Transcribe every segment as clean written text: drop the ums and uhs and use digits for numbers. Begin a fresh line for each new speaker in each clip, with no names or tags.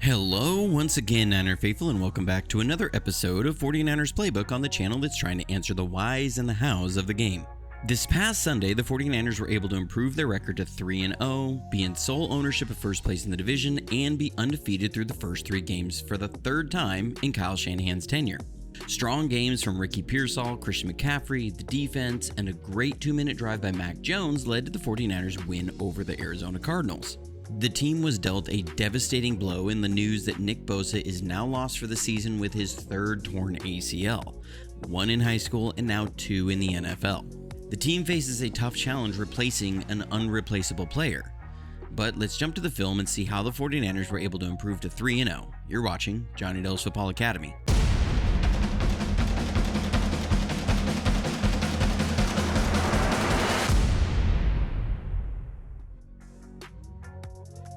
Hello once again, Niner Faithful, and welcome back to another episode of 49ers Playbook on the channel that's trying to answer the whys and the hows of the game. This past Sunday, the 49ers were able to improve their record to 3-0, be in sole ownership of first place in the division, and be undefeated through the first 3 games for the third time in Kyle Shanahan's tenure. Strong games from Ricky Pearsall, Christian McCaffrey, the defense, and a great 2-minute drive by Mac Jones led to the 49ers win over the Arizona Cardinals. The team was dealt a devastating blow in the news that Nick Bosa is now lost for the season with his 3rd torn ACL, 1 in high school and now 2 in the NFL. The team faces a tough challenge replacing an unreplaceable player. But let's jump to the film and see how the 49ers were able to improve to 3-0. You're watching Johnny Dell's Football Academy.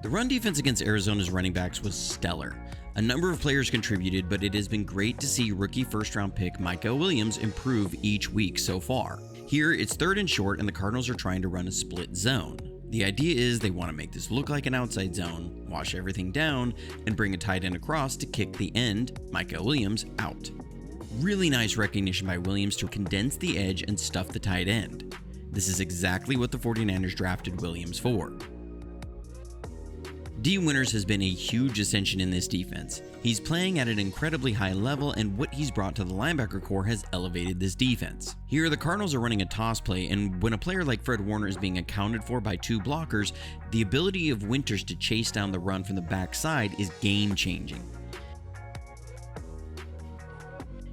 The run defense against Arizona's running backs was stellar. A number of players contributed, but it has been great to see rookie first-round pick Micah Williams improve each week so far. Here, it's 3rd and short, and the Cardinals are trying to run a split zone. The idea is they want to make this look like an outside zone, wash everything down, and bring a tight end across to kick the end, Micah Williams, out. Really nice recognition by Williams to condense the edge and stuff the tight end. This is exactly what the 49ers drafted Williams for. D. Winters has been a huge ascension in this defense. He's playing at an incredibly high level, and what he's brought to the linebacker core has elevated this defense. Here, the Cardinals are running a toss play, and when a player like Fred Warner is being accounted for by 2 blockers, the ability of Winters to chase down the run from the backside is game-changing.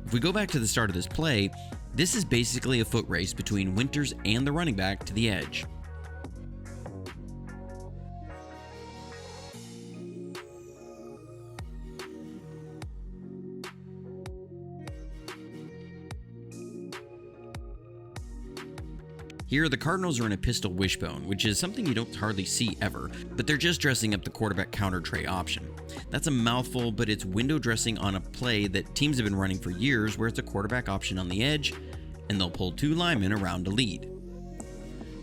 If we go back to the start of this play, this is basically a foot race between Winters and the running back to the edge. Here, the Cardinals are in a pistol wishbone, which is something you don't hardly see ever, but they're just dressing up the quarterback counter tray option. That's a mouthful, but it's window dressing on a play that teams have been running for years, where it's a quarterback option on the edge, and they'll pull 2 linemen around to lead.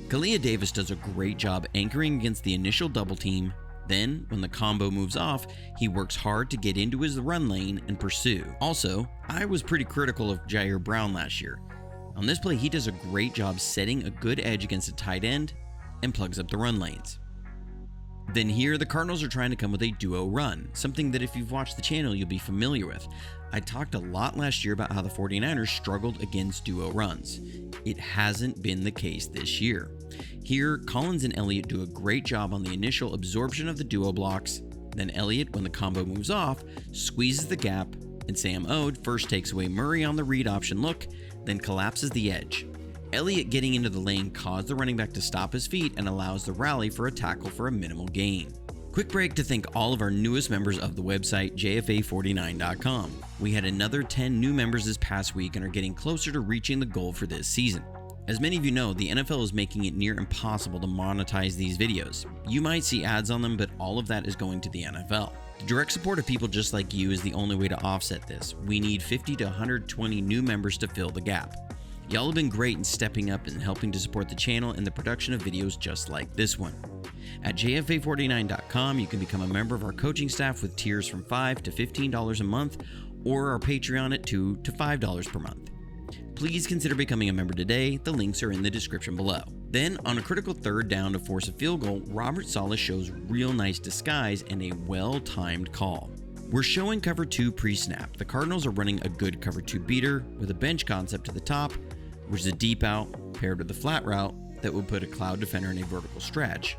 Kalia Davis does a great job anchoring against the initial double team. Then, when the combo moves off, he works hard to get into his run lane and pursue. Also, I was pretty critical of Jair Brown last year. On this play, he does a great job setting a good edge against a tight end and plugs up the run lanes. Then here, the Cardinals are trying to come with a duo run, something that if you've watched the channel, you'll be familiar with. I talked a lot last year about how the 49ers struggled against duo runs. It hasn't been the case this year. Here, Collins and Elliott do a great job on the initial absorption of the duo blocks. Then Elliott, when the combo moves off, squeezes the gap, and Sam Ode first takes away Murray on the read option look, then collapses the edge. Elliott getting into the lane caused the running back to stop his feet and allows the rally for a tackle for a minimal gain. Quick break to thank all of our newest members of the website, jfa49.com. We had another 10 new members this past week and are getting closer to reaching the goal for this season. As many of you know, the NFL is making it near impossible to monetize these videos. You might see ads on them, but all of that is going to the NFL. The direct support of people just like you is the only way to offset this. We need 50 to 120 new members to fill the gap. Y'all have been great in stepping up and helping to support the channel and the production of videos just like this one. At jfa49.com, you can become a member of our coaching staff with tiers from $5 to $15 a month, or our Patreon at $2 to $5 per month. Please consider becoming a member today. The links are in the description below. Then, on a critical 3rd down to force a field goal, Robert Saleh shows real nice disguise and a well-timed call. We're showing cover 2 pre-snap. The Cardinals are running a good cover 2 beater with a bench concept to the top, which is a deep out paired with a flat route that would put a cloud defender in a vertical stretch.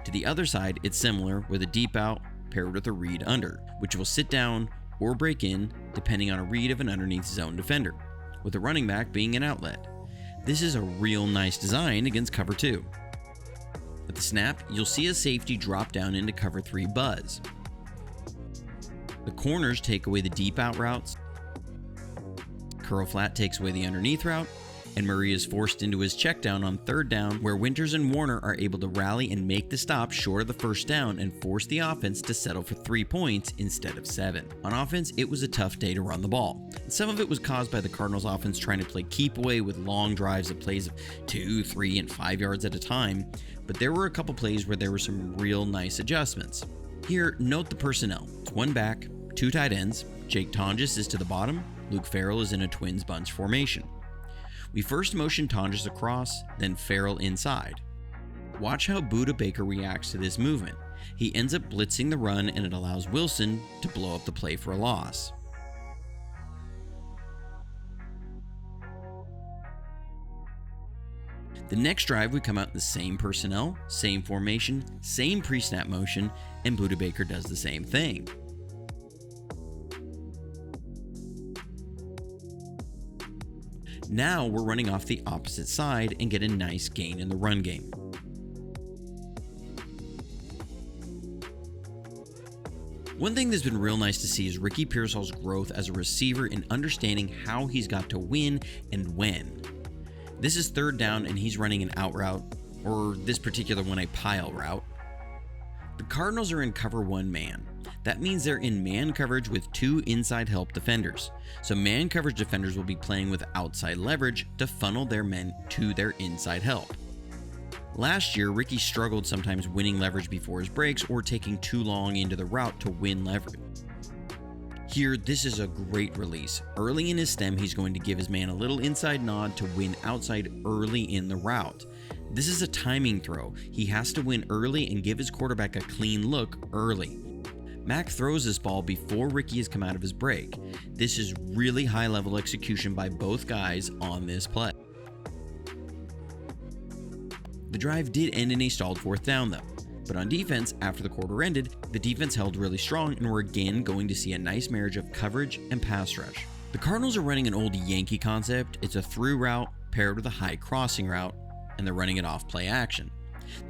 To the other side, it's similar with a deep out paired with a read under, which will sit down or break in depending on a read of an underneath zone defender, with the running back being an outlet. This is a real nice design against cover 2. At the snap, you'll see a safety drop down into cover 3 buzz. The corners take away the deep out routes. Curl flat takes away the underneath route, and Murray is forced into his check down on 3rd down, where Winters and Warner are able to rally and make the stop short of the 1st down and force the offense to settle for 3 points instead of 7. On offense, it was a tough day to run the ball. And some of it was caused by the Cardinals offense trying to play keep away with long drives of plays of 2, 3, and 5 yards at a time, but there were a couple plays where there were some real nice adjustments. Here, note the personnel. It's one back, two tight ends. Jake Tonjes is to the bottom. Luke Farrell is in a twins bunch formation. We first motion Tonjes across, then Farrell inside. Watch how Budda Baker reacts to this movement. He ends up blitzing the run, and it allows Wilson to blow up the play for a loss. The next drive, we come out in the same personnel, same formation, same pre-snap motion, and Budda Baker does the same thing. Now we're running off the opposite side and get a nice gain in the run game. One thing that's been real nice to see is Ricky Pearsall's growth as a receiver and understanding how he's got to win and when. This is third down and he's running an out route, or this particular one a pile route. The Cardinals are in cover one man. That means they're in man coverage with two inside help defenders. So man coverage defenders will be playing with outside leverage to funnel their men to their inside help. Last year, Ricky struggled sometimes winning leverage before his breaks or taking too long into the route to win leverage. Here, this is a great release. Early in his stem, he's going to give his man a little inside nod to win outside early in the route. This is a timing throw. He has to win early and give his quarterback a clean look early. Mac throws this ball before Ricky has come out of his break. This is really high-level execution by both guys on this play. The drive did end in a stalled fourth down though. But on defense, after the quarter ended, the defense held really strong and we're again going to see a nice marriage of coverage and pass rush. The Cardinals are running an old Yankee concept. It's a through route paired with a high crossing route, and they're running it off play action.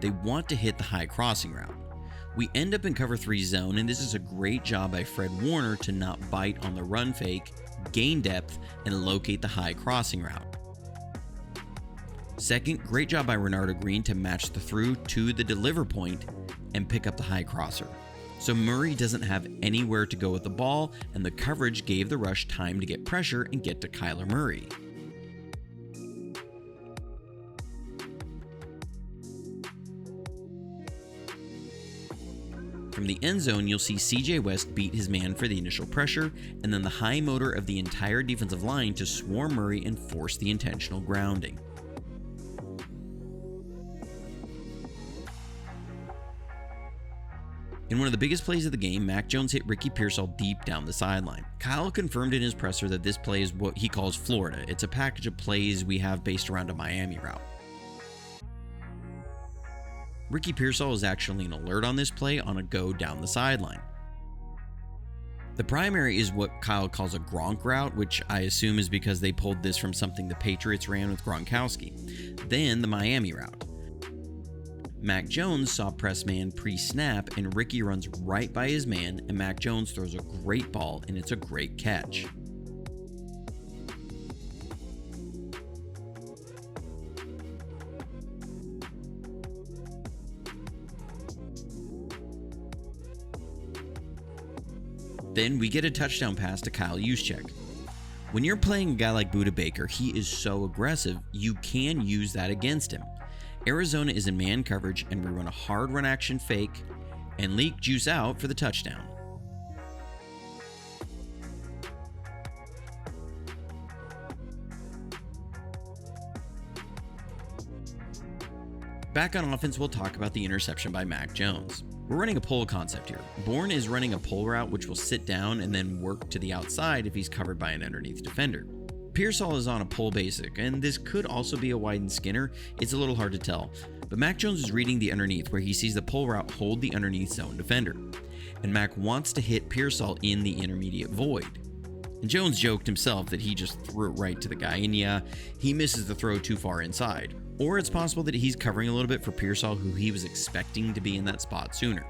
They want to hit the high crossing route. We end up in cover 3 zone, and this is a great job by Fred Warner to not bite on the run fake, gain depth, and locate the high crossing route. Second, great job by Renardo Green to match the through to the deliver point and pick up the high crosser. So Murray doesn't have anywhere to go with the ball, and the coverage gave the rush time to get pressure and get to Kyler Murray. From the end zone, you'll see CJ West beat his man for the initial pressure, and then the high motor of the entire defensive line to swarm Murray and force the intentional grounding. In one of the biggest plays of the game, Mac Jones hit Ricky Pearsall deep down the sideline. Kyle confirmed in his presser that this play is what he calls Florida. It's a package of plays we have based around a Miami route. Ricky Pearsall is actually an alert on this play on a go down the sideline. The primary is what Kyle calls a Gronk route, which I assume is because they pulled this from something the Patriots ran with Gronkowski. Then the Miami route. Mac Jones saw press man pre-snap, and Ricky runs right by his man, and Mac Jones throws a great ball, and it's a great catch. Then we get a touchdown pass to Kyle Juszczyk. When you're playing a guy like Budda Baker, he is so aggressive, you can use that against him. Arizona is in man coverage, and we run a hard run action fake and leak Juice out for the touchdown. Back on offense, we'll talk about the interception by Mac Jones. We're running a pull concept here. Bourne is running a pull route which will sit down and then work to the outside if he's covered by an underneath defender. Pearsall is on a pull basic, and this could also be a widened Skinner. It's a little hard to tell, but Mac Jones is reading the underneath where he sees the pull route hold the underneath zone defender, and Mac wants to hit Pearsall in the intermediate void. And Jones joked himself that he just threw it right to the guy, and yeah, he misses the throw too far inside. Or it's possible that he's covering a little bit for Pearsall, who he was expecting to be in that spot sooner.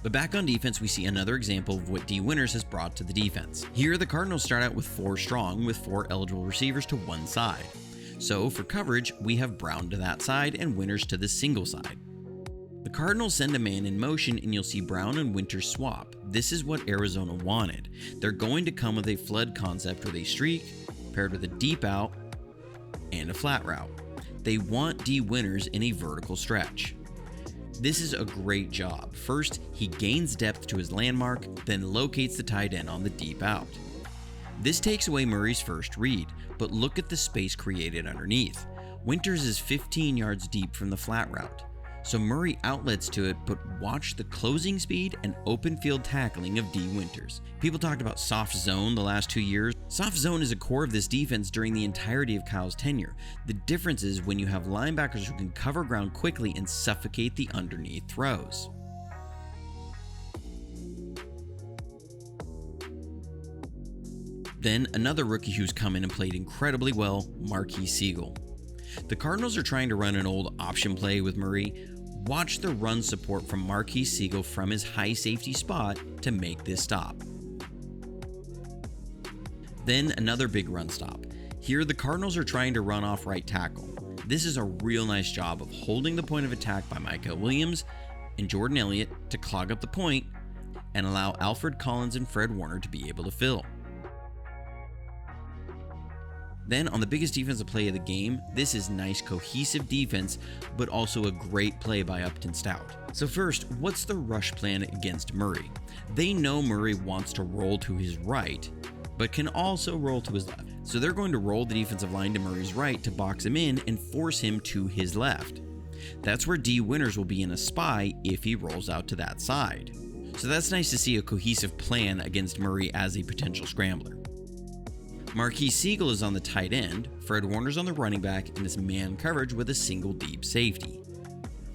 But back on defense, we see another example of what D. Winters has brought to the defense. Here, the Cardinals start out with 4 strong, with 4 eligible receivers to one side. So for coverage, we have Brown to that side and Winters to the single side. The Cardinals send a man in motion and you'll see Brown and Winters swap. This is what Arizona wanted. They're going to come with a flood concept with a streak, paired with a deep out, and a flat route. They want D Winters in a vertical stretch. This is a great job. First, he gains depth to his landmark, then locates the tight end on the deep out. This takes away Murray's first read, but look at the space created underneath. Winters is 15 yards deep from the flat route, so Murray outlets to it, but watch the closing speed and open field tackling of D Winters. People talked about soft zone the last 2 years. Soft zone is a core of this defense during the entirety of Kyle's tenure. The difference is when you have linebackers who can cover ground quickly and suffocate the underneath throws. Then another rookie who's come in and played incredibly well, Marquis Siegel. The Cardinals are trying to run an old option play with Murray. Watch the run support from Marquis Siegel from his high safety spot to make this stop. Then another big run stop. Here the Cardinals are trying to run off right tackle. This is a real nice job of holding the point of attack by Michael Williams and Jordan Elliott to clog up the point and allow Alfred Collins and Fred Warner to be able to fill. Then on the biggest defensive play of the game, this is nice cohesive defense, but also a great play by Upton Stout. So first, what's the rush plan against Murray? They know Murray wants to roll to his right, but can also roll to his left. So they're going to roll the defensive line to Murray's right to box him in and force him to his left. That's where D Winters will be in a spy if he rolls out to that side. So that's nice to see a cohesive plan against Murray as a potential scrambler. Marquis Siegel is on the tight end, Fred Warner's on the running back, and is man coverage with a single deep safety.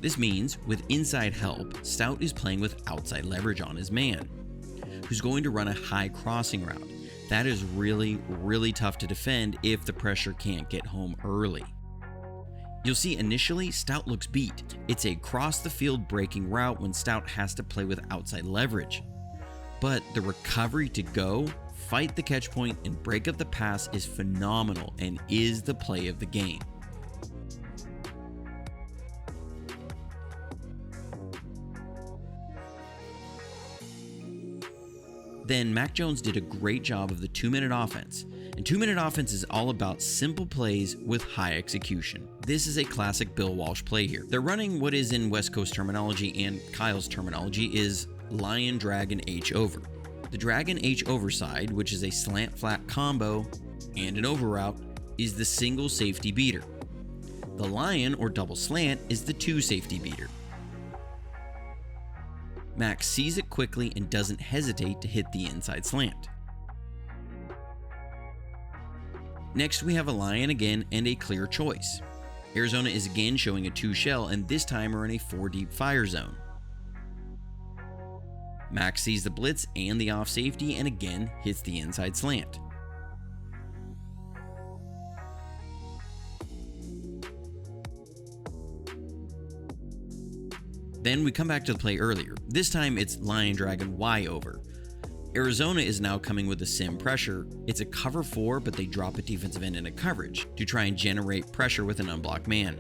This means, with inside help, Stout is playing with outside leverage on his man, who's going to run a high crossing route. That is really, really tough to defend if the pressure can't get home early. You'll see initially, Stout looks beat. It's a cross the field breaking route when Stout has to play with outside leverage. But the recovery to go, fight the catch point, and break up the pass is phenomenal and is the play of the game. Then Mac Jones did a great job of the 2-minute offense. And 2-minute offense is all about simple plays with high execution. This is a classic Bill Walsh play here. They're running what is in West Coast terminology and Kyle's terminology is Lion Dragon H over. The Dragon H over side, which is a slant flat combo and an over route, is the single safety beater. The Lion or double slant is the 2 safety beater. Max sees it quickly and doesn't hesitate to hit the inside slant. Next we have a Lion again and a clear choice. Arizona is again showing a 2 shell and this time are in a 4 deep fire zone. Max sees the blitz and the off safety and again hits the inside slant. Then we come back to the play earlier. This time it's Lion Dragon Y over. Arizona is now coming with a sim pressure. It's a cover 4, but they drop a defensive end into coverage to try and generate pressure with an unblocked man.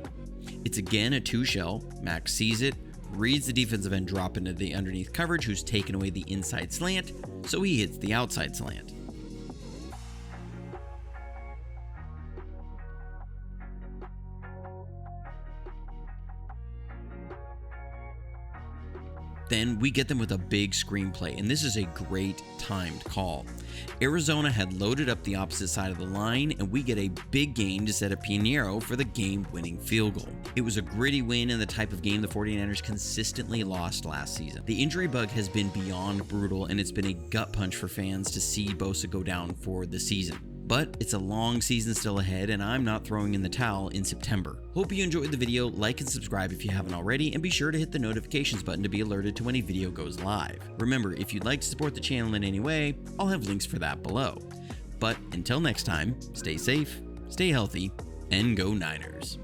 It's again a 2 shell. Max sees it, reads the defensive end drop into the underneath coverage who's taken away the inside slant, so he hits the outside slant. Then we get them with a big screenplay, and this is a great timed call. Arizona had loaded up the opposite side of the line, and we get a big gain to set up Pinheiro for the game-winning field goal. It was a gritty win in the type of game the 49ers consistently lost last season. The injury bug has been beyond brutal, and it's been a gut punch for fans to see Bosa go down for the season. But it's a long season still ahead, and I'm not throwing in the towel in September. Hope you enjoyed the video, like and subscribe if you haven't already, and be sure to hit the notifications button to be alerted to when a video goes live. Remember, if you'd like to support the channel in any way, I'll have links for that below. But until next time, stay safe, stay healthy, and go Niners.